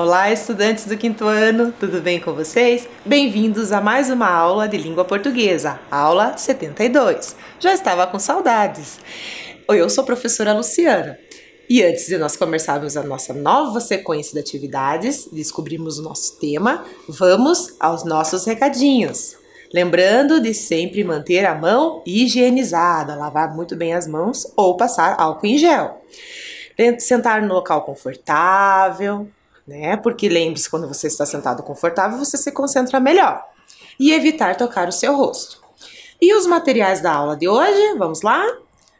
Olá, estudantes do quinto ano, tudo bem com vocês? Bem-vindos a mais uma aula de língua portuguesa, aula 72. Já estava com saudades. Eu sou a professora Luciana e antes de nós começarmos a nossa nova sequência de atividades, descobrimos o nosso tema, vamos aos nossos recadinhos. Lembrando de sempre manter a mão higienizada, lavar muito bem as mãos ou passar álcool em gel. Sentar no local confortável, né? Porque lembre-se, quando você está sentado confortável, você se concentra melhor. E evitar tocar o seu rosto. E os materiais da aula de hoje, vamos lá?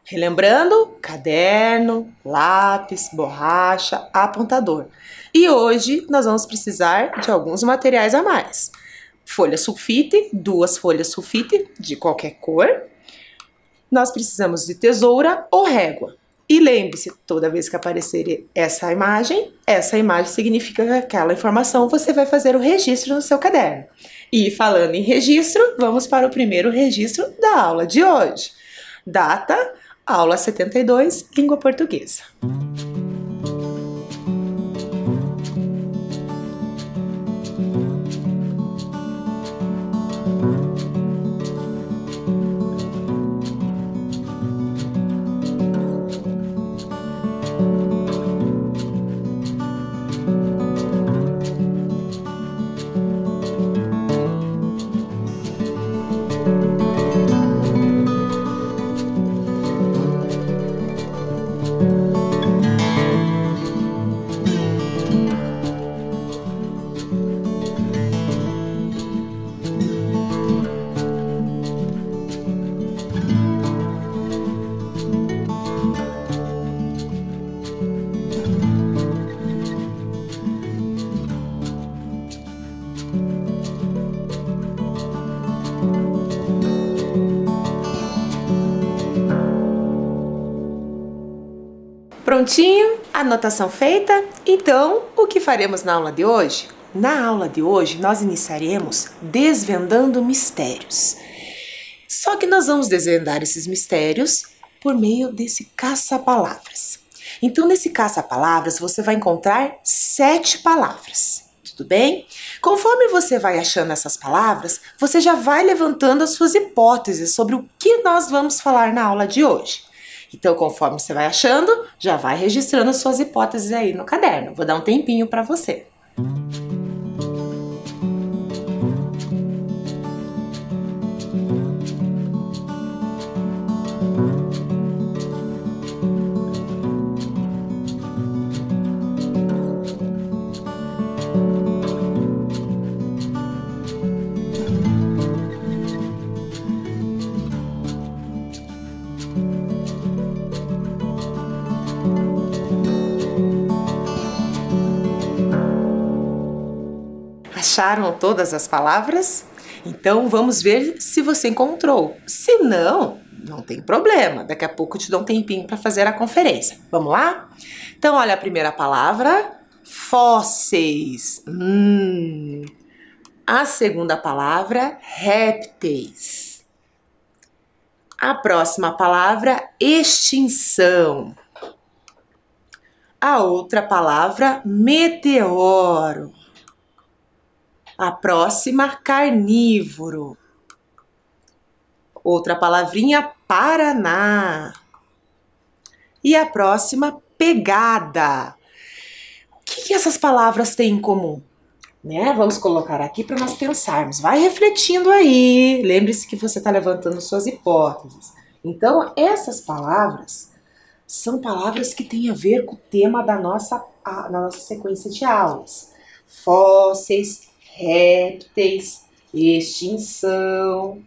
Relembrando, caderno, lápis, borracha, apontador. E hoje nós vamos precisar de alguns materiais a mais. Folha sulfite, 2 folhas sulfite de qualquer cor. Nós precisamos de tesoura ou régua. E lembre-se, toda vez que aparecer essa imagem significa que aquela informação você vai fazer o registro no seu caderno. E falando em registro, vamos para o primeiro registro da aula de hoje. Data, aula 72, língua portuguesa. Prontinho? Anotação feita? Então, o que faremos na aula de hoje? Na aula de hoje, nós iniciaremos desvendando mistérios. Só que nós vamos desvendar esses mistérios por meio desse caça-palavras. Então, nesse caça-palavras, você vai encontrar 7 palavras. Tudo bem? Conforme você vai achando essas palavras, você já vai levantando as suas hipóteses sobre o que nós vamos falar na aula de hoje. Então, conforme você vai achando, já vai registrando as suas hipóteses aí no caderno. Vou dar um tempinho para você. Acharam todas as palavras? Então vamos ver se você encontrou. Se não, não tem problema. Daqui a pouco eu te dou um tempinho para fazer a conferência. Vamos lá? Então olha a primeira palavra, fósseis. A segunda palavra, répteis. A próxima palavra, extinção. A outra palavra, meteoro. A próxima, carnívoro. Outra palavrinha, Paraná. E a próxima, pegada. O que essas palavras têm em comum? Né? Vamos colocar aqui para nós pensarmos. Vai refletindo aí. Lembre-se que você está levantando suas hipóteses. Então, essas palavras são palavras que têm a ver com o tema da nossa sequência de aulas. Fósseis, répteis, extinção.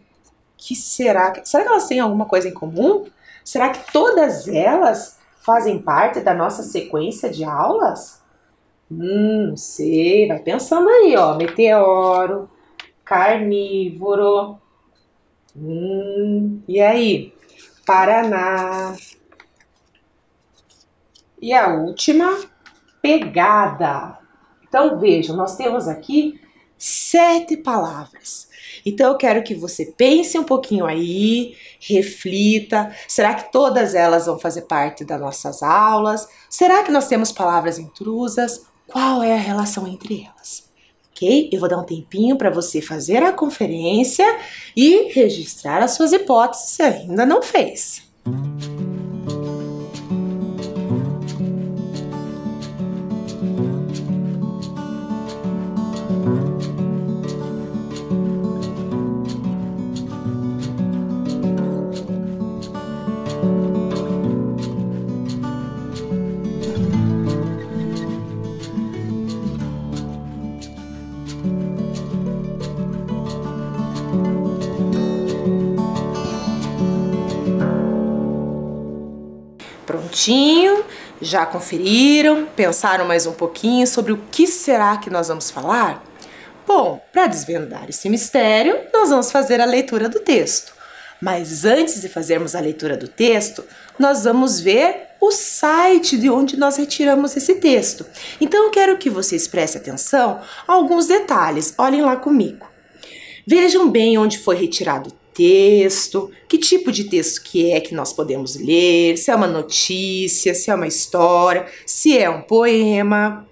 Será que elas têm alguma coisa em comum? Será que todas elas fazem parte da nossa sequência de aulas? Não sei, vai pensando aí, ó. Meteoro, carnívoro. E aí? Paraná. E a última, pegada. Então vejam, nós temos aqui 7 palavras. Então eu quero que você pense um pouquinho aí, reflita. Será que todas elas vão fazer parte das nossas aulas? Será que nós temos palavras intrusas? qual é a relação entre elas. Ok? Eu vou dar um tempinho para você fazer a conferência e registrar as suas hipóteses se ainda não fez. Prontinho, já conferiram, pensaram mais um pouquinho sobre o que será que nós vamos falar? Bom, para desvendar esse mistério, nós vamos fazer a leitura do texto. Mas antes de fazermos a leitura do texto, nós vamos ver o site de onde nós retiramos esse texto. Então eu quero que vocês prestem atenção a alguns detalhes, olhem lá comigo. Vejam bem onde foi retirado o texto, que tipo de texto que nós podemos ler, se é uma notícia, se é uma história, se é um poema.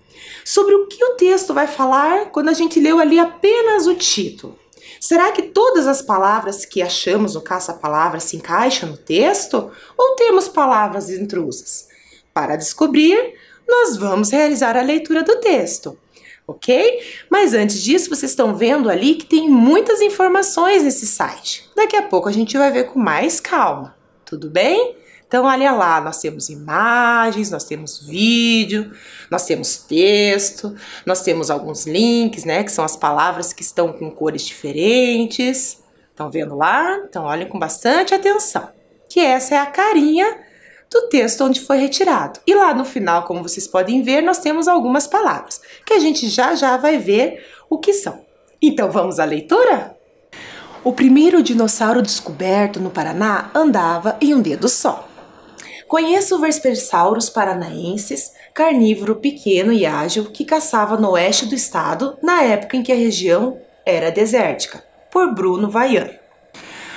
Sobre o que o texto vai falar quando a gente leu ali apenas o título. Será que todas as palavras que achamos no caça-palavras se encaixam no texto? Ou temos palavras intrusas? Para descobrir, nós vamos realizar a leitura do texto. Ok? Mas antes disso, vocês estão vendo ali que tem muitas informações nesse site. Daqui a pouco a gente vai ver com mais calma. Tudo bem? Então, olha lá, nós temos imagens, nós temos vídeo, nós temos texto, nós temos alguns links, né? Que são as palavras que estão com cores diferentes. Estão vendo lá? Então, olhem com bastante atenção. Que essa é a carinha do texto onde foi retirado. E lá no final, como vocês podem ver, nós temos algumas palavras, que a gente já vai ver o que são. Então vamos à leitura? O primeiro dinossauro descoberto no Paraná andava em um dedo só. Conheço o Vespersaurus paranaensis, carnívoro pequeno e ágil que caçava no oeste do estado na época em que a região era desértica, por Bruno Vaiano.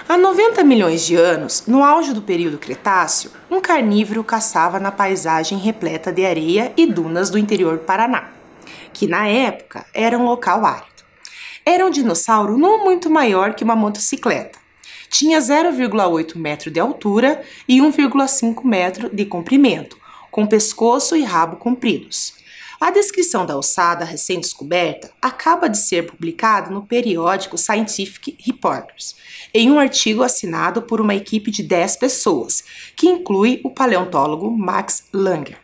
Há 90 milhões de anos, no auge do período Cretáceo, um carnívoro caçava na paisagem repleta de areia e dunas do interior do Paraná, que na época era um local árido. Era um dinossauro não muito maior que uma motocicleta. Tinha 0,8 metro de altura e 1,5 metro de comprimento, com pescoço e rabo compridos. A descrição da ossada recém-descoberta acaba de ser publicada no periódico Scientific Reporters, em um artigo assinado por uma equipe de 10 pessoas, que inclui o paleontólogo Max Langer.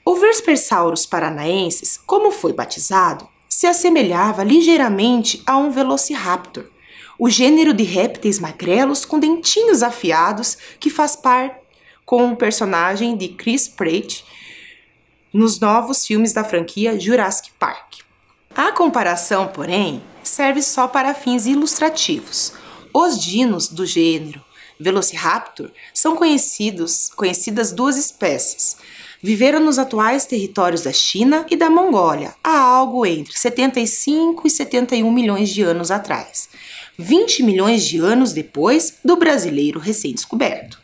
O Vespersaurus paranaensis, como foi batizado, se assemelhava ligeiramente a um Velociraptor, o gênero de répteis magrelos com dentinhos afiados que faz par com o personagem de Chris Pratt nos novos filmes da franquia Jurassic Park. A comparação, porém, serve só para fins ilustrativos. Os dinos do gênero Velociraptor são conhecidas duas espécies. Viveram nos atuais territórios da China e da Mongólia há algo entre 75 e 71 milhões de anos atrás, 20 milhões de anos depois do brasileiro recém-descoberto.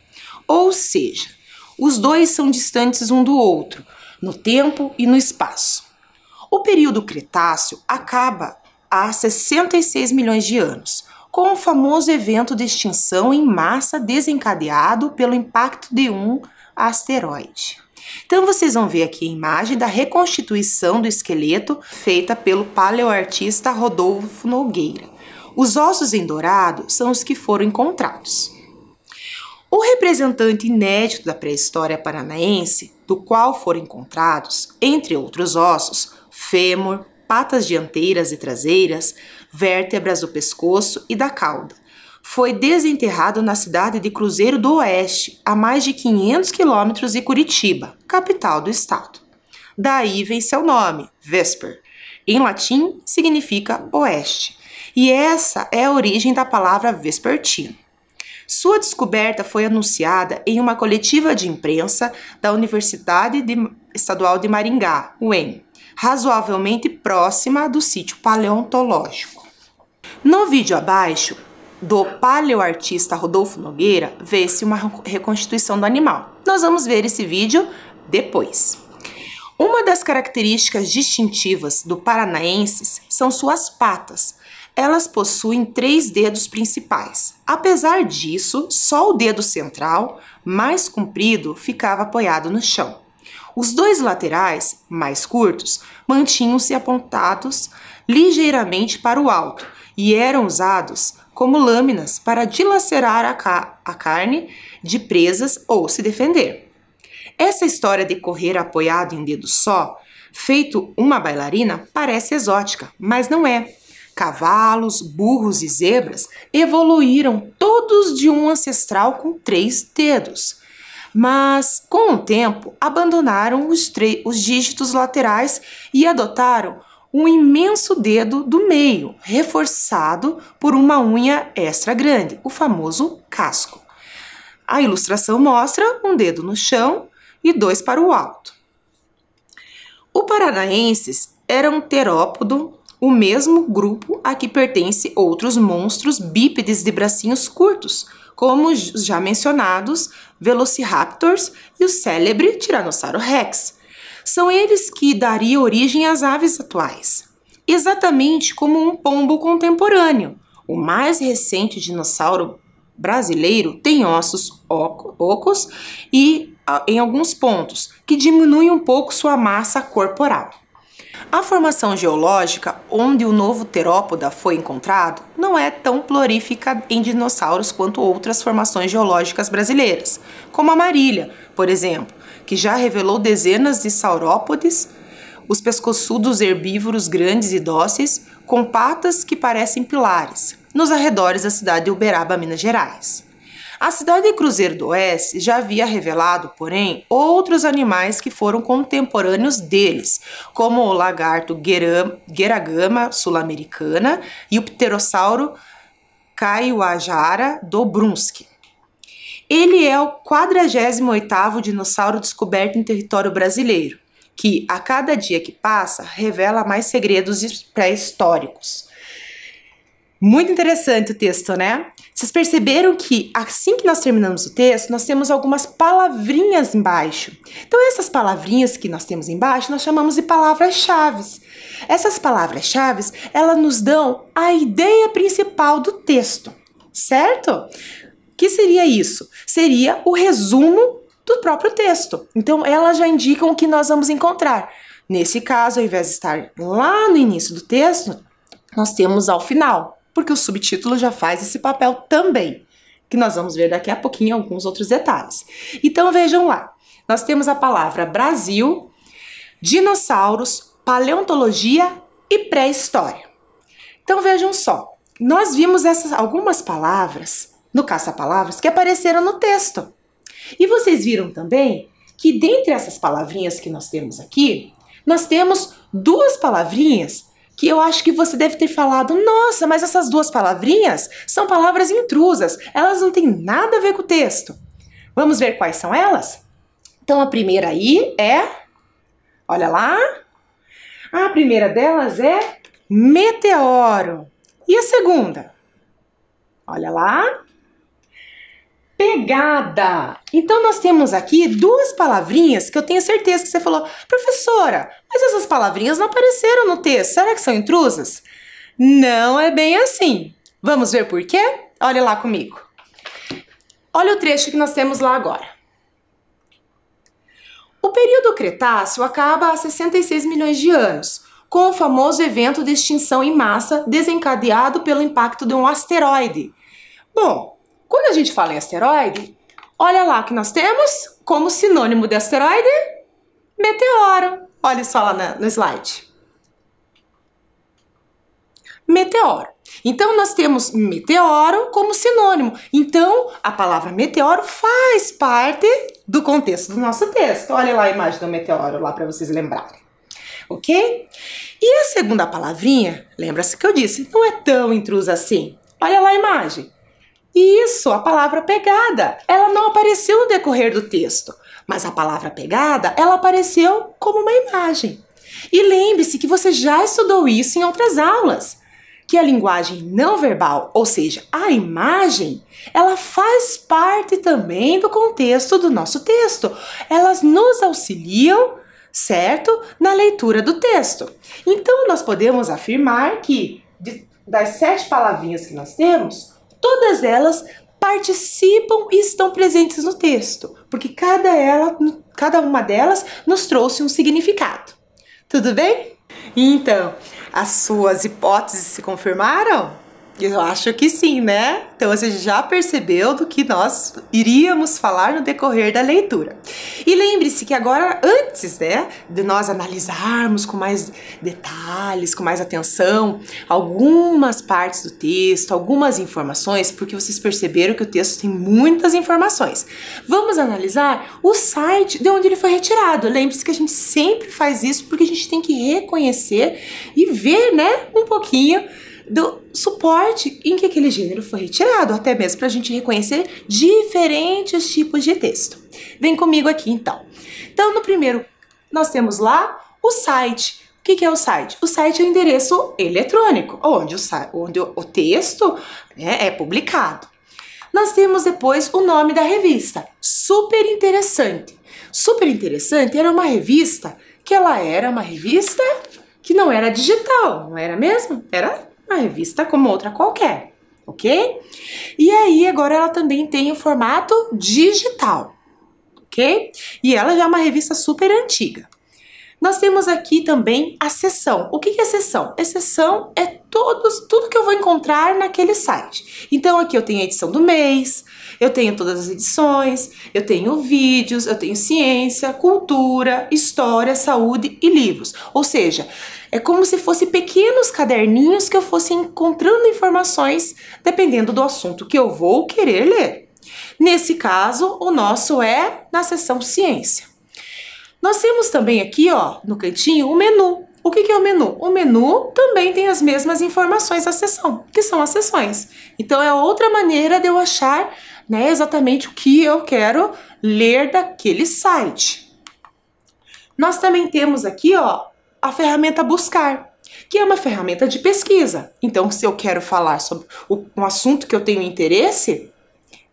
Ou seja, os dois são distantes um do outro, no tempo e no espaço. O período Cretáceo acaba há 66 milhões de anos, com o famoso evento de extinção em massa desencadeado pelo impacto de um asteroide. Então vocês vão ver aqui a imagem da reconstituição do esqueleto feita pelo paleoartista Rodolfo Nogueira. Os ossos em dourado são os que foram encontrados. O representante inédito da pré-história paranaense, do qual foram encontrados, entre outros ossos, fêmur, patas dianteiras e traseiras, vértebras do pescoço e da cauda, foi desenterrado na cidade de Cruzeiro do Oeste, a mais de 500 quilômetros de Curitiba, capital do estado. Daí vem seu nome, Vesper. Em latim, significa oeste, e essa é a origem da palavra vespertino. Sua descoberta foi anunciada em uma coletiva de imprensa da Universidade Estadual de Maringá, UEM, razoavelmente próxima do sítio paleontológico. No vídeo abaixo, do paleoartista Rodolfo Nogueira, vê-se uma reconstituição do animal. Nós vamos ver esse vídeo depois. Uma das características distintivas do paranaenses são suas patas. Elas possuem 3 dedos principais. Apesar disso, só o dedo central, mais comprido, ficava apoiado no chão. Os 2 laterais, mais curtos, mantinham-se apontados ligeiramente para o alto e eram usados como lâminas para dilacerar a carne de presas ou se defender. Essa história de correr apoiado em dedo só, feito uma bailarina, parece exótica, mas não é. Cavalos, burros e zebras evoluíram todos de um ancestral com 3 dedos. Mas, com o tempo, abandonaram os dígitos laterais e adotaram um imenso dedo do meio, reforçado por uma unha extra grande, o famoso casco. A ilustração mostra um dedo no chão e 2 para o alto. O paranaenses era um terópodo, o mesmo grupo a que pertence outros monstros bípedes de bracinhos curtos, como os já mencionados Velociraptors e o célebre Tiranossauro Rex. São eles que dariam origem às aves atuais, exatamente como um pombo contemporâneo. O mais recente dinossauro brasileiro tem ossos ocos e, em alguns pontos, que diminuem um pouco sua massa corporal. A formação geológica onde o novo terópoda foi encontrado não é tão prolífica em dinossauros quanto outras formações geológicas brasileiras, como a Marília, por exemplo, que já revelou dezenas de saurópodes, os pescoçudos herbívoros grandes e dóceis, com patas que parecem pilares, nos arredores da cidade de Uberaba, Minas Gerais. A cidade de Cruzeiro do Oeste já havia revelado, porém, outros animais que foram contemporâneos deles, como o lagarto Gueragama sul-americana e o pterossauro Kaiowajara do Brunsk. Ele é o 48º dinossauro descoberto em território brasileiro, que, a cada dia que passa, revela mais segredos pré-históricos. Muito interessante o texto, né? Vocês perceberam que assim que nós terminamos o texto, nós temos algumas palavrinhas embaixo. Então, essas palavrinhas que nós temos embaixo, nós chamamos de palavras-chave. Essas palavras-chave, elas nos dão a ideia principal do texto, certo? O que seria isso? Seria o resumo do próprio texto. Então, elas já indicam o que nós vamos encontrar. Nesse caso, ao invés de estar lá no início do texto, nós temos ao final, porque o subtítulo já faz esse papel também, que nós vamos ver daqui a pouquinho alguns outros detalhes. Então vejam lá, nós temos a palavra Brasil, dinossauros, paleontologia e pré-história. Então vejam só, nós vimos algumas palavras no caça-palavras que apareceram no texto. E vocês viram também que dentre essas palavrinhas que nós temos aqui, nós temos 2 palavrinhas que eu acho que você deve ter falado, nossa, mas essas 2 palavrinhas são palavras intrusas, elas não têm nada a ver com o texto. Vamos ver quais são elas? Então, a primeira aí é, olha lá, a primeira delas é meteoro. E a segunda? Olha lá, pegada. Então, nós temos aqui 2 palavrinhas que eu tenho certeza que você falou, professora, mas essas palavrinhas não apareceram no texto, será que são intrusas? Não é bem assim. Vamos ver por quê? Olha lá comigo. Olha o trecho que nós temos lá agora. O período Cretáceo acaba há 66 milhões de anos, com o famoso evento de extinção em massa desencadeado pelo impacto de um asteroide. Bom, quando a gente fala em asteroide, olha lá que nós temos como sinônimo de asteroide, meteoro. Olha só lá no slide. Meteoro. Então, nós temos meteoro como sinônimo. Então, a palavra meteoro faz parte do contexto do nosso texto. Olha lá a imagem do meteoro lá para vocês lembrarem. Ok? E a segunda palavrinha, lembra-se que eu disse, não é tão intrusa assim. Olha lá a imagem. Isso, a palavra pegada. Ela não apareceu no decorrer do texto, mas a palavra pegada, ela apareceu como uma imagem. E lembre-se que você já estudou isso em outras aulas, que a linguagem não verbal, ou seja, a imagem, ela faz parte também do contexto do nosso texto. Elas nos auxiliam certo? Na leitura do texto. Então, nós podemos afirmar que das 7 palavrinhas que nós temos, todas elas participam e estão presentes no texto, porque cada uma delas nos trouxe um significado. Tudo bem? Então, as suas hipóteses se confirmaram? Eu acho que sim, né? Então você já percebeu do que nós iríamos falar no decorrer da leitura. E lembre-se que agora, antes, né, de nós analisarmos com mais detalhes, com mais atenção, algumas partes do texto, algumas informações, porque vocês perceberam que o texto tem muitas informações. Vamos analisar o site de onde ele foi retirado. Lembre-se que a gente sempre faz isso porque a gente tem que reconhecer e ver, né, um pouquinho do suporte em que aquele gênero foi retirado, até mesmo para a gente reconhecer diferentes tipos de texto. Vem comigo aqui então. Então, no primeiro, nós temos lá o site. O que é o site? O site é o endereço eletrônico, onde o texto, né, é publicado. Nós temos depois o nome da revista, Super Interessante. Super Interessante era uma revista que ela era uma revista que não era digital, não era mesmo? Era uma revista como outra qualquer, ok? E aí, agora ela também tem o formato digital, ok? E ela já é uma revista super antiga. Nós temos aqui também a seção. O que é seção? A seção é tudo que eu vou encontrar naquele site. Então, aqui eu tenho a edição do mês, eu tenho todas as edições, eu tenho vídeos, eu tenho ciência, cultura, história, saúde e livros. Ou seja, é como se fossem pequenos caderninhos que eu fosse encontrando informações dependendo do assunto que eu vou querer ler. Nesse caso, o nosso é na seção ciência. Nós temos também aqui, ó, no cantinho, o menu. O que é o menu? O menu também tem as mesmas informações da seção, que são as seções. Então, é outra maneira de eu achar, né, exatamente o que eu quero ler daquele site. Nós também temos aqui, ó, a ferramenta buscar, que é uma ferramenta de pesquisa. Então, se eu quero falar sobre um assunto que eu tenho interesse,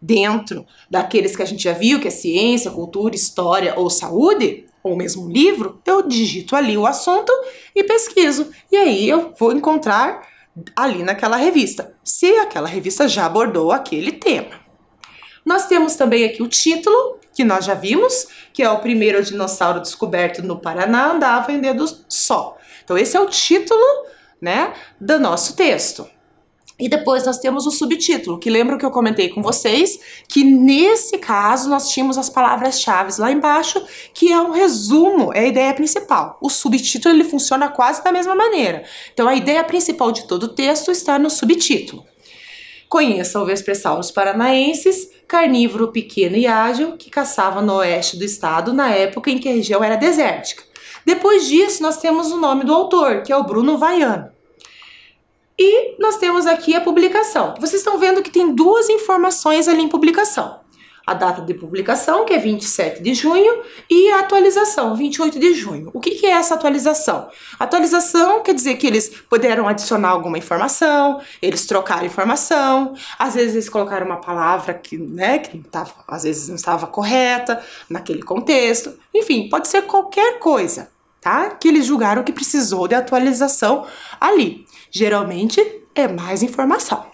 dentro daqueles que a gente já viu, que é ciência, cultura, história ou saúde, ou mesmo livro, eu digito ali o assunto e pesquiso. E aí eu vou encontrar ali naquela revista, se aquela revista já abordou aquele tema. Nós temos também aqui o título, que nós já vimos, que é o primeiro dinossauro descoberto no Paraná andava em dedo só. Então esse é o título, né, do nosso texto. E depois nós temos o subtítulo, que lembra que eu comentei com vocês, que nesse caso nós tínhamos as palavras-chave lá embaixo, que é um resumo, é a ideia principal. O subtítulo ele funciona quase da mesma maneira. Então a ideia principal de todo o texto está no subtítulo. Conheça o Vespersaurus paranaensis, carnívoro pequeno e ágil que caçava no oeste do estado na época em que a região era desértica. Depois disso, nós temos o nome do autor, que é o Bruno Vaiano. E nós temos aqui a publicação. Vocês estão vendo que tem duas informações ali em publicação. A data de publicação, que é 27 de junho, e a atualização, 28 de junho. O que é essa atualização? Atualização quer dizer que eles puderam adicionar alguma informação, eles trocaram informação, às vezes eles colocaram uma palavra que, né, que não tava, às vezes não estava correta naquele contexto. Enfim, pode ser qualquer coisa, tá? Que eles julgaram que precisou de atualização ali. Geralmente é mais informação.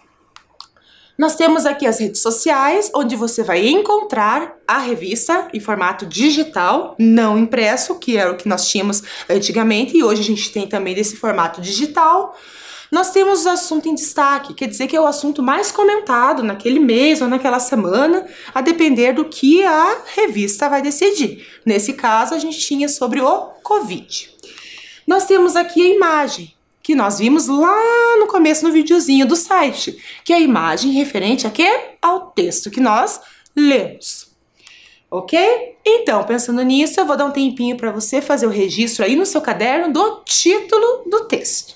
Nós temos aqui as redes sociais, onde você vai encontrar a revista em formato digital, não impresso, que era o que nós tínhamos antigamente, e hoje a gente tem também desse formato digital. Nós temos o assunto em destaque, quer dizer que é o assunto mais comentado naquele mês ou naquela semana, a depender do que a revista vai decidir. Nesse caso, a gente tinha sobre o Covid. Nós temos aqui a imagem, que nós vimos lá no começo no videozinho do site, que é a imagem referente a quê? Ao texto que nós lemos. Ok? Então, pensando nisso, eu vou dar um tempinho para você fazer o registro aí no seu caderno do título do texto.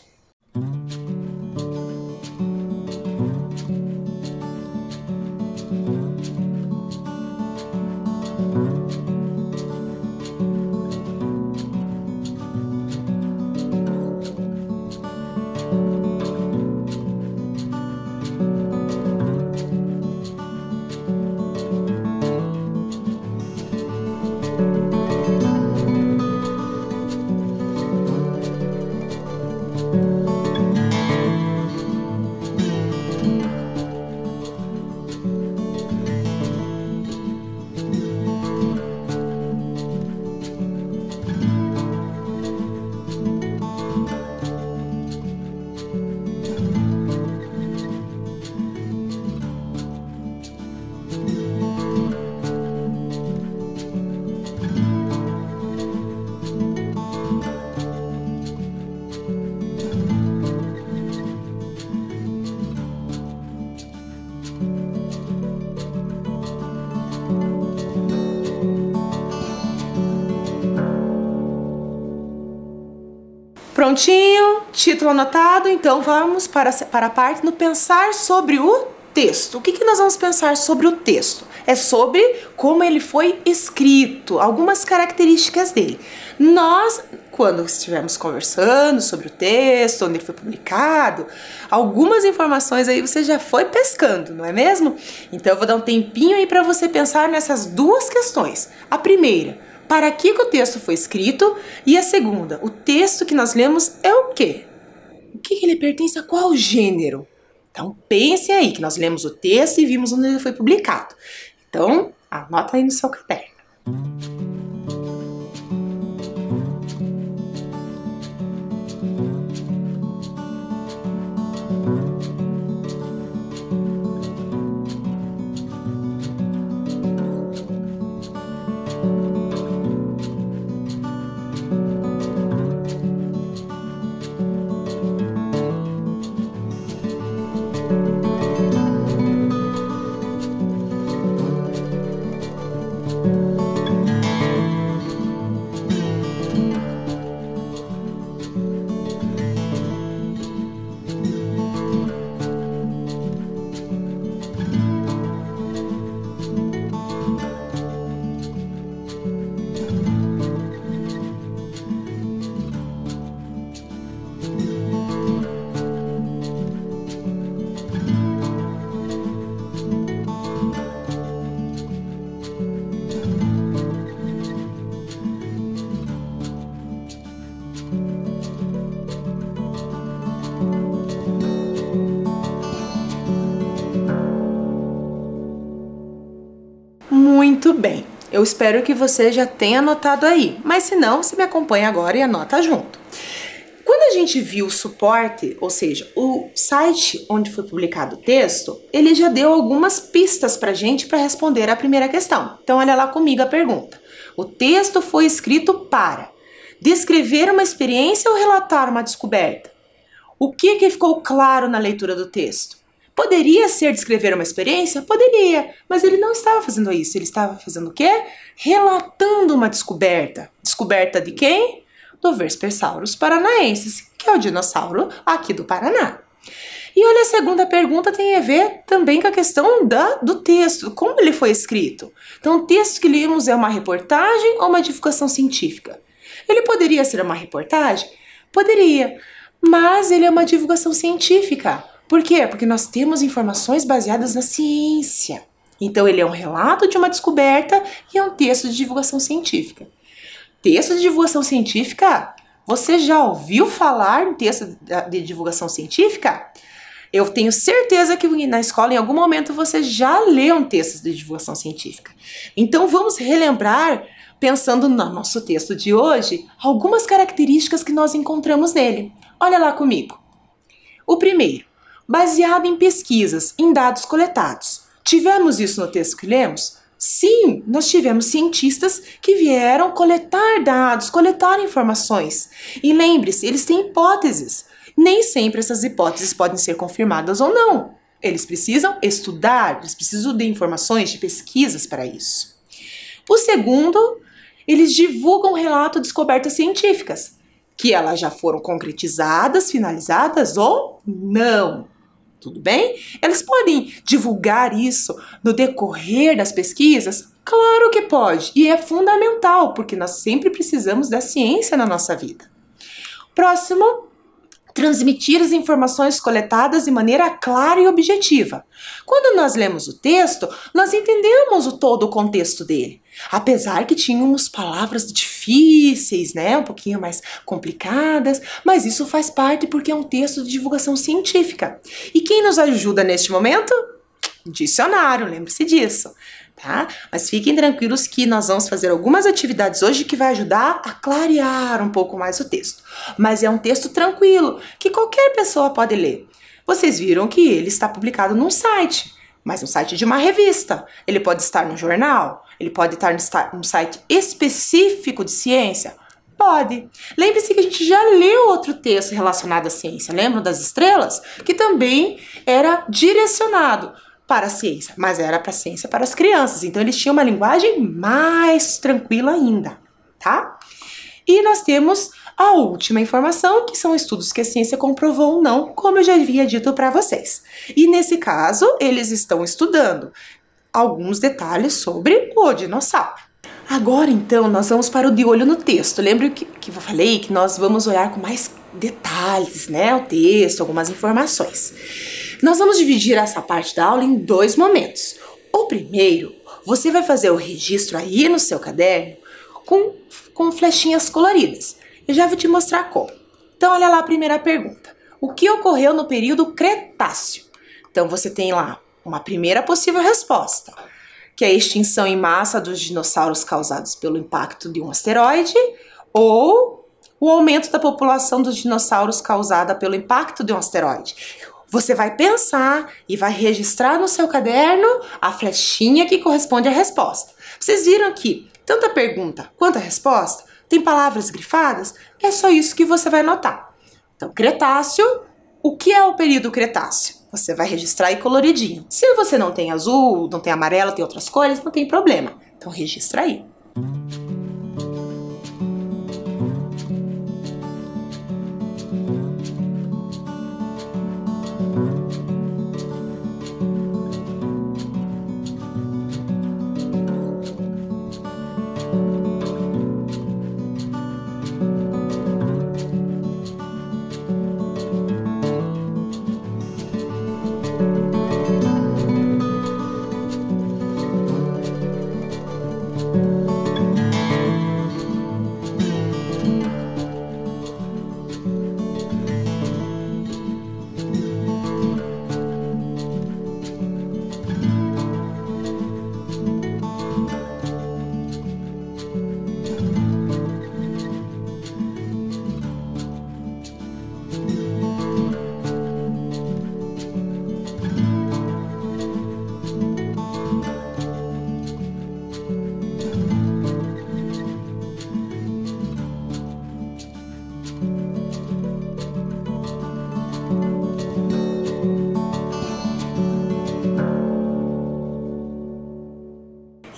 Prontinho, título anotado, então vamos para a parte no pensar sobre o texto. O que nós vamos pensar sobre o texto? É sobre como ele foi escrito, algumas características dele. Nós, quando estivermos conversando sobre o texto, onde ele foi publicado, algumas informações aí você já foi pescando, não é mesmo? Então eu vou dar um tempinho aí para você pensar nessas duas questões. A primeira, para que o texto foi escrito? E a segunda, o texto que nós lemos é o quê? O que ele pertence a qual gênero? Então pensem aí que nós lemos o texto e vimos onde ele foi publicado. Então anota aí no seu caderno. Muito bem, eu espero que você já tenha anotado aí, mas se não, você me acompanha agora e anota junto. Quando a gente viu o suporte, ou seja, o site onde foi publicado o texto, ele já deu algumas pistas pra gente para responder a primeira questão. Então olha lá comigo a pergunta. O texto foi escrito para descrever uma experiência ou relatar uma descoberta? O que ficou claro na leitura do texto? Poderia ser descrever uma experiência? Poderia, mas ele não estava fazendo isso. Ele estava fazendo o quê? Relatando uma descoberta. Descoberta de quem? Do Vespersaurus paranaensis, que é o dinossauro aqui do Paraná. E olha, a segunda pergunta tem a ver também com a questão do texto, como ele foi escrito. Então, o texto que lemos é uma reportagem ou uma divulgação científica? Ele poderia ser uma reportagem? Poderia, mas ele é uma divulgação científica. Por quê? Porque nós temos informações baseadas na ciência. Então, ele é um relato de uma descoberta e é um texto de divulgação científica. Texto de divulgação científica? Você já ouviu falar em texto de divulgação científica? Eu tenho certeza que na escola, em algum momento, você já leu um texto de divulgação científica. Então, vamos relembrar, pensando no nosso texto de hoje, algumas características que nós encontramos nele. Olha lá comigo. O primeiro. Baseado em pesquisas, em dados coletados. Tivemos isso no texto que lemos? Sim, nós tivemos cientistas que vieram coletar dados, coletar informações. E lembre-se, eles têm hipóteses. Nem sempre essas hipóteses podem ser confirmadas ou não. Eles precisam estudar, eles precisam de informações, de pesquisas para isso. O segundo, eles divulgam relato de descobertas científicas, que elas já foram concretizadas, finalizadas ou não. Tudo bem? Eles podem divulgar isso no decorrer das pesquisas? Claro que pode, e é fundamental, porque nós sempre precisamos da ciência na nossa vida. Próximo, transmitir as informações coletadas de maneira clara e objetiva. Quando nós lemos o texto, nós entendemos todo o contexto dele. Apesar que tínhamos palavras difíceis, né, um pouquinho mais complicadas, mas isso faz parte porque é um texto de divulgação científica. E quem nos ajuda neste momento? Dicionário, lembre-se disso. Tá? Mas fiquem tranquilos que nós vamos fazer algumas atividades hoje que vai ajudar a clarear um pouco mais o texto. Mas é um texto tranquilo, que qualquer pessoa pode ler. Vocês viram que ele está publicado num site, mas no site de uma revista. Ele pode estar no jornal, ele pode estar num site específico de ciência. Pode. Lembre-se que a gente já leu outro texto relacionado à ciência. Lembram das estrelas? Que também era direcionado para a ciência, mas era para a ciência para as crianças. Então, eles tinham uma linguagem mais tranquila ainda, tá? E nós temos a última informação, que são estudos que a ciência comprovou ou não, como eu já havia dito para vocês. E nesse caso, eles estão estudando alguns detalhes sobre o dinossauro. Agora, então, nós vamos para o de olho no texto. Lembra que eu falei que nós vamos olhar com mais detalhes, né? O texto, algumas informações. Nós vamos dividir essa parte da aula em 2 momentos. O primeiro, você vai fazer o registro aí no seu caderno com flechinhas coloridas. Eu já vou te mostrar como. Então, olha lá a primeira pergunta. O que ocorreu no período Cretáceo? Então, você tem lá uma primeira possível resposta, que é a extinção em massa dos dinossauros causados pelo impacto de um asteroide, ou o aumento da população dos dinossauros causada pelo impacto de um asteroide. Você vai pensar e vai registrar no seu caderno a flechinha que corresponde à resposta. Vocês viram que tanto a pergunta quanto a resposta tem palavras grifadas? É só isso que você vai anotar. Então, Cretáceo, o que é o período Cretáceo? Você vai registrar aí coloridinho. Se você não tem azul, não tem amarelo, tem outras cores, não tem problema. Então, registra aí.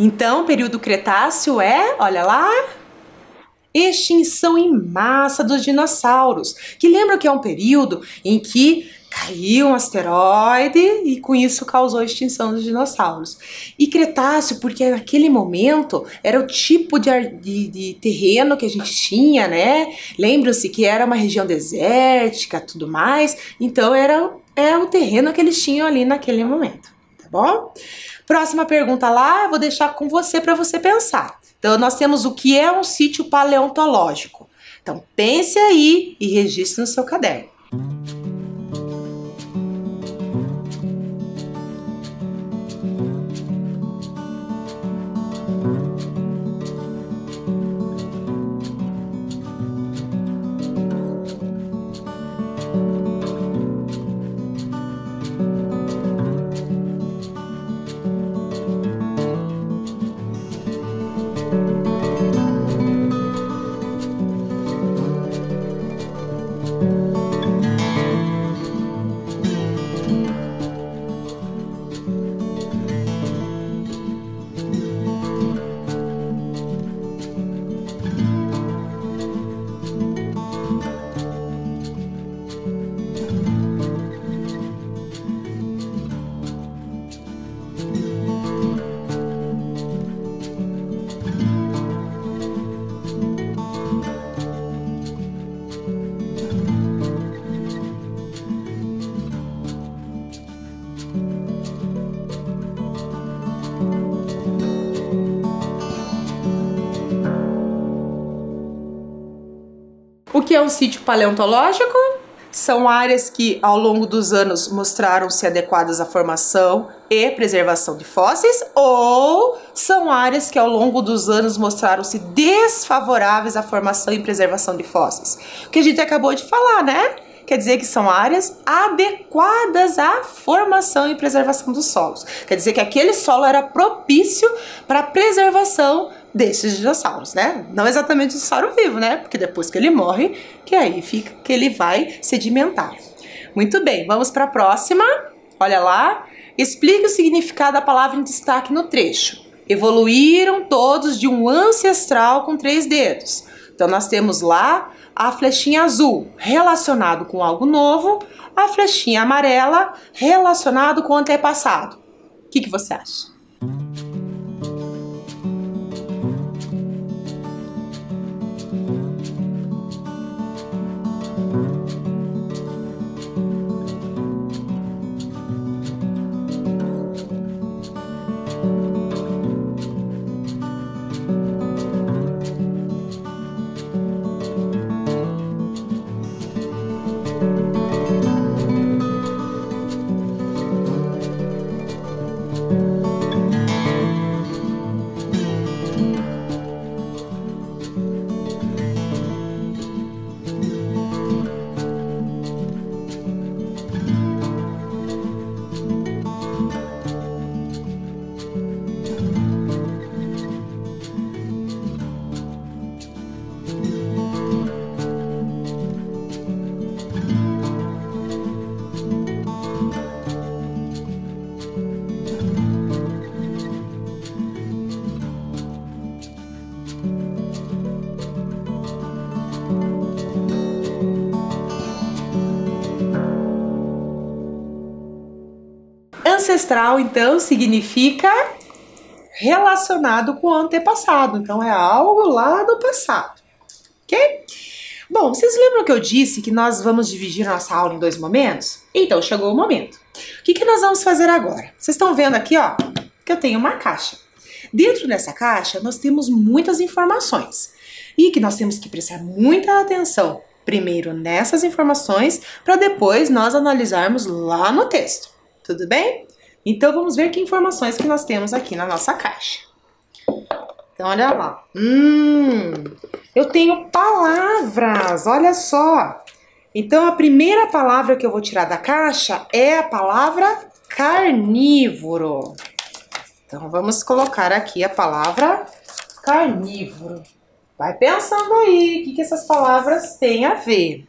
Então, o período Cretáceo é, olha lá, extinção em massa dos dinossauros, que lembra que é um período em que caiu um asteroide e com isso causou a extinção dos dinossauros. E Cretáceo, porque naquele momento era o tipo de terreno que a gente tinha, né? Lembram-se que era uma região desértica, tudo mais, então era o terreno que eles tinham ali naquele momento, tá bom? Próxima pergunta lá, eu vou deixar com você para você pensar. Então, nós temos o que é um sítio paleontológico. Então, pense aí e registre no seu caderno. O que é um sítio paleontológico? São áreas que ao longo dos anos mostraram-se adequadas à formação e preservação de fósseis, ou são áreas que ao longo dos anos mostraram-se desfavoráveis à formação e preservação de fósseis. O que a gente acabou de falar, né? Quer dizer que são áreas adequadas à formação e preservação dos solos. Quer dizer que aquele solo era propício para a preservação desses dinossauros, né? Não exatamente o dinossauro vivo, né? Porque depois que ele morre, que aí fica que ele vai sedimentar. Muito bem, vamos para a próxima. Olha lá. Explique o significado da palavra em destaque no trecho. Evoluíram todos de um ancestral com 3 dedos. Então nós temos lá a flechinha azul relacionado com algo novo, a flechinha amarela relacionado com o antepassado. O que você acha? Ancestral, então, significa relacionado com o antepassado. Então, é algo lá do passado. Ok? Bom, vocês lembram que eu disse que nós vamos dividir a nossa aula em 2 momentos? Então, chegou o momento. O que nós vamos fazer agora? Vocês estão vendo aqui, ó, que eu tenho uma caixa. Dentro dessa caixa, nós temos muitas informações. E que nós temos que prestar muita atenção, primeiro nessas informações, para depois nós analisarmos lá no texto. Tudo bem? Então, vamos ver que informações que nós temos aqui na nossa caixa. Então, olha lá. Eu tenho palavras, olha só. Então, a primeira palavra que eu vou tirar da caixa é a palavra carnívoro. Então, vamos colocar aqui a palavra carnívoro. Vai pensando aí, o que essas palavras têm a ver.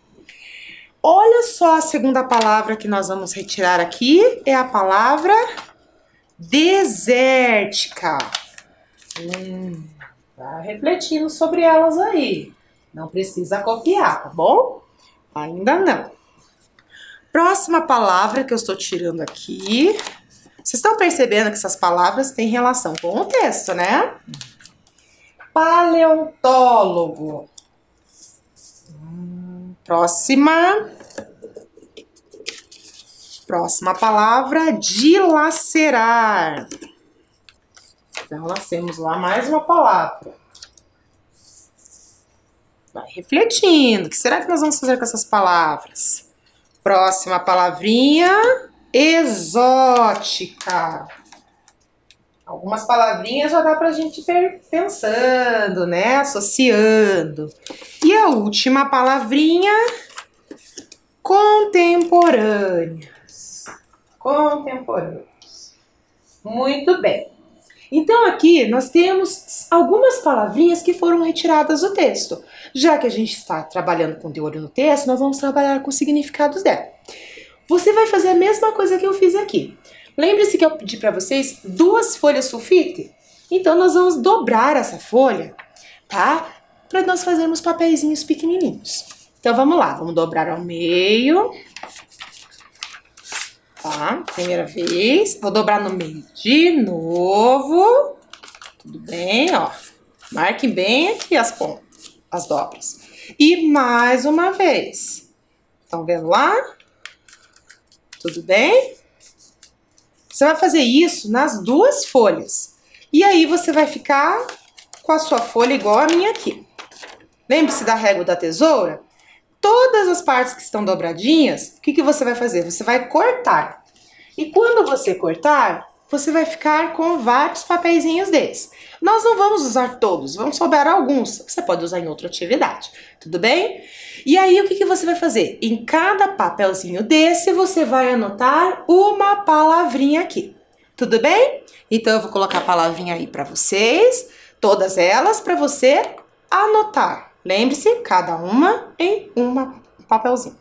Olha só a segunda palavra que nós vamos retirar aqui, é a palavra desértica. Tá refletindo sobre elas aí. Não precisa copiar, tá bom? Ainda não. Próxima palavra que eu estou tirando aqui. Vocês estão percebendo que essas palavras têm relação com o texto, né? Paleontólogo. Próxima palavra, dilacerar. Então, nós temos lá mais uma palavra. Vai refletindo. O que será que nós vamos fazer com essas palavras? Próxima palavrinha, exótica. Algumas palavrinhas já dá pra gente ir pensando, né? Associando. E a última palavrinha, contemporâneas. Contemporâneos. Muito bem. Então aqui nós temos algumas palavrinhas que foram retiradas do texto. Já que a gente está trabalhando com de olho no texto, nós vamos trabalhar com os significados dela. Você vai fazer a mesma coisa que eu fiz aqui. Lembre-se que eu pedi para vocês 2 folhas sulfite? Então, nós vamos dobrar essa folha, tá? Para nós fazermos papeizinhos pequenininhos. Então, vamos lá. Vamos dobrar ao meio. Tá? Primeira vez. Vou dobrar no meio de novo. Tudo bem, ó. Marque bem aqui as pontas, as dobras. E mais uma vez. Estão vendo lá? Tudo bem? Você vai fazer isso nas 2 folhas. E aí você vai ficar com a sua folha igual a minha aqui. Lembre-se da régua da tesoura? todas as partes que estão dobradinhas, o que você vai fazer? Você vai cortar. E quando você cortar, você vai ficar com vários papeizinhos desses. Nós não vamos usar todos, vamos sobrar alguns. Você pode usar em outra atividade, tudo bem? E aí, o que você vai fazer? Em cada papelzinho desse, você vai anotar uma palavrinha aqui, tudo bem? Então, eu vou colocar a palavrinha aí para vocês, todas elas, para você anotar. Lembre-se, cada uma em um papelzinho.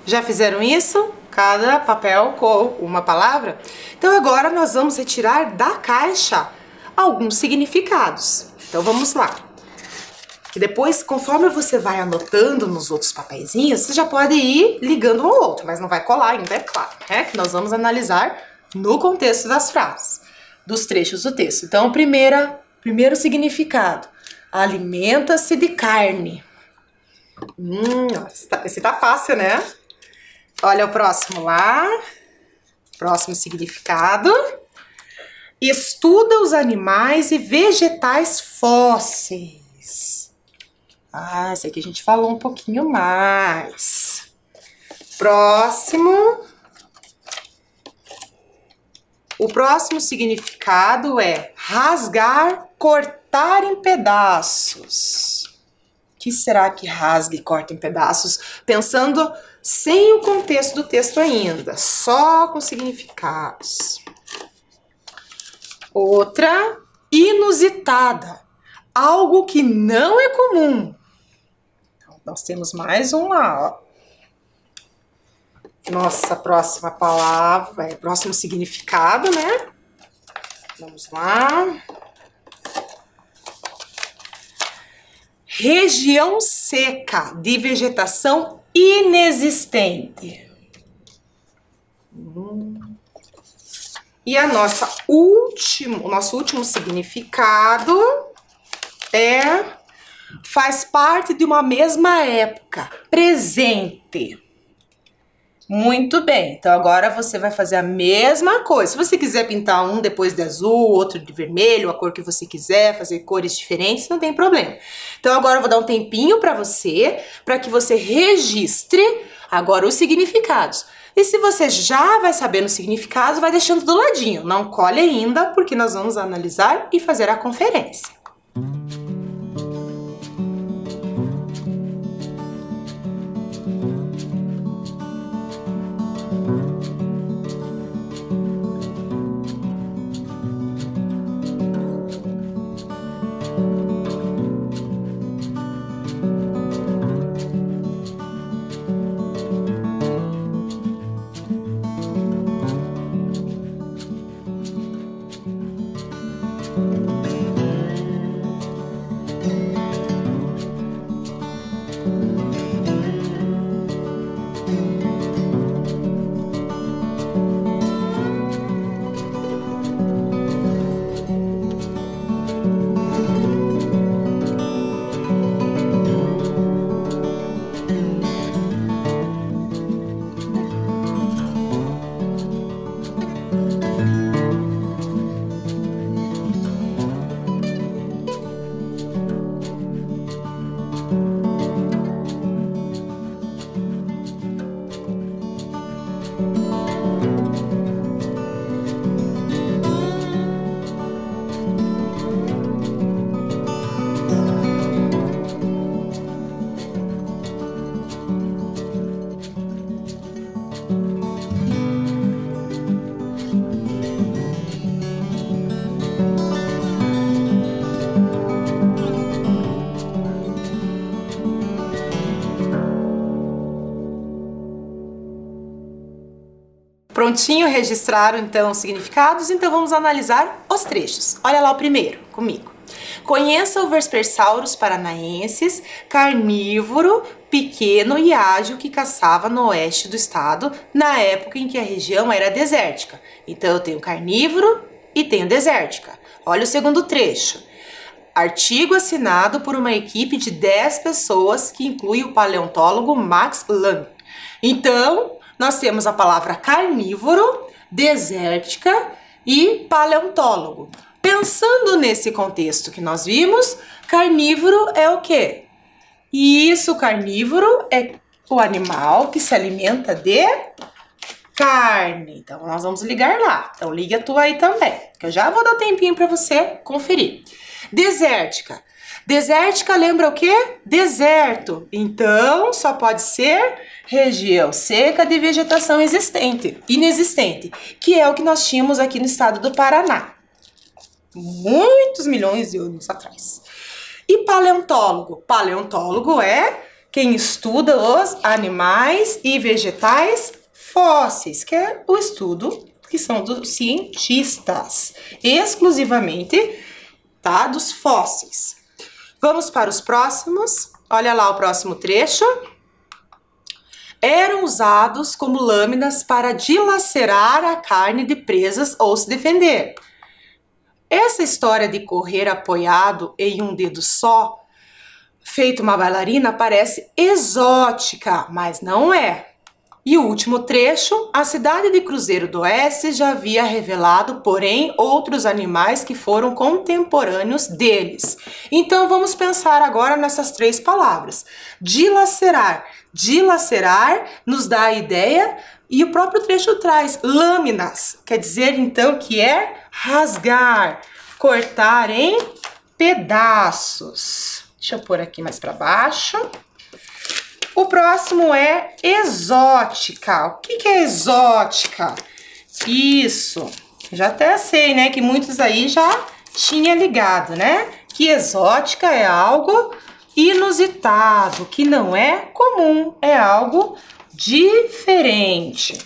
Já fizeram isso? Cada papel com uma palavra? Então agora nós vamos retirar da caixa alguns significados. Então vamos lá. E depois, conforme você vai anotando nos outros papeizinhos, você já pode ir ligando um ao outro, mas não vai colar ainda, é claro, né? Que nós vamos analisar no contexto das frases, dos trechos do texto. Então, primeiro significado, alimenta-se de carne. Esse tá fácil, né? Olha o próximo lá. Próximo significado. Estuda os animais e vegetais fósseis. Esse aqui a gente falou um pouquinho mais. Próximo. O próximo significado é rasgar, cortar em pedaços. O que será que rasga e corta em pedaços? Pensando sem o contexto do texto ainda, só com significados. Outra, inusitada, algo que não é comum. Então, nós temos mais um lá, ó. Nossa próxima palavra, próximo significado, né? Vamos lá. Região seca, de vegetação inexistente. E o nosso último significado faz parte de uma mesma época, presente. Muito bem, então agora você vai fazer a mesma coisa. Se você quiser pintar um depois de azul, outro de vermelho, a cor que você quiser, fazer cores diferentes, não tem problema. Então agora eu vou dar um tempinho para que você registre agora os significados. E se você já vai sabendo os significados, vai deixando do ladinho. Não colhe ainda, porque nós vamos analisar e fazer a conferência. Prontinho, registraram então os significados? Então vamos analisar os trechos. Olha lá o primeiro, comigo. Conheça o Vespersaurus paranaensis, carnívoro, pequeno e ágil que caçava no oeste do estado, na época em que a região era desértica. Então eu tenho carnívoro e tenho desértica. Olha o segundo trecho. Artigo assinado por uma equipe de 10 pessoas que inclui o paleontólogo Max Lang. Então, nós temos a palavra carnívoro, desértica e paleontólogo. Pensando nesse contexto que nós vimos, carnívoro é o quê? Isso, carnívoro é o animal que se alimenta de carne. Então, nós vamos ligar lá. Então, liga tu aí também, que eu já vou dar um tempinho para você conferir. Desértica. Desértica lembra o quê? Deserto. Então, só pode ser região seca de vegetação inexistente, que é o que nós tínhamos aqui no estado do Paraná. Muitos milhões de anos atrás. E paleontólogo? Paleontólogo é quem estuda os animais e vegetais fósseis, que é o estudo que são dos cientistas, exclusivamente, tá, dos fósseis. Vamos para os próximos. Olha lá o próximo trecho. Eram usados como lâminas para dilacerar a carne de presas ou se defender. Essa história de correr apoiado em um dedo só, feito uma bailarina, parece exótica, mas não é. E o último trecho, a cidade de Cruzeiro do Oeste já havia revelado, porém, outros animais que foram contemporâneos deles. Então, vamos pensar agora nessas três palavras. Dilacerar. Dilacerar nos dá a ideia e o próprio trecho traz lâminas. Quer dizer, então, que é rasgar, cortar em pedaços. Deixa eu pôr aqui mais para baixo. O próximo é exótica. O que é exótica? Isso, já até sei, né, que muitos aí já tinha ligado, né? Que exótica é algo inusitado, que não é comum, é algo diferente.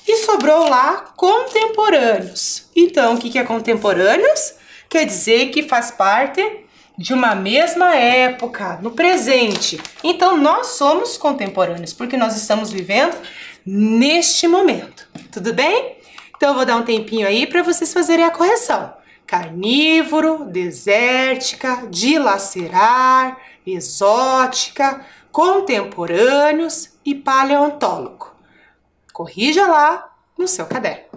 E sobrou lá contemporâneos. Então, o que é contemporâneos? Quer dizer que faz parte de uma mesma época, no presente. Então, nós somos contemporâneos, porque nós estamos vivendo neste momento. Tudo bem? Então, eu vou dar um tempinho aí para vocês fazerem a correção. Carnívoro, desértica, dilacerar, exótica, contemporâneos e paleontólogo. Corrija lá no seu caderno.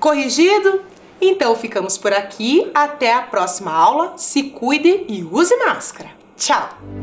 Corrigido? Então ficamos por aqui. Até a próxima aula. Se cuide e use máscara. Tchau!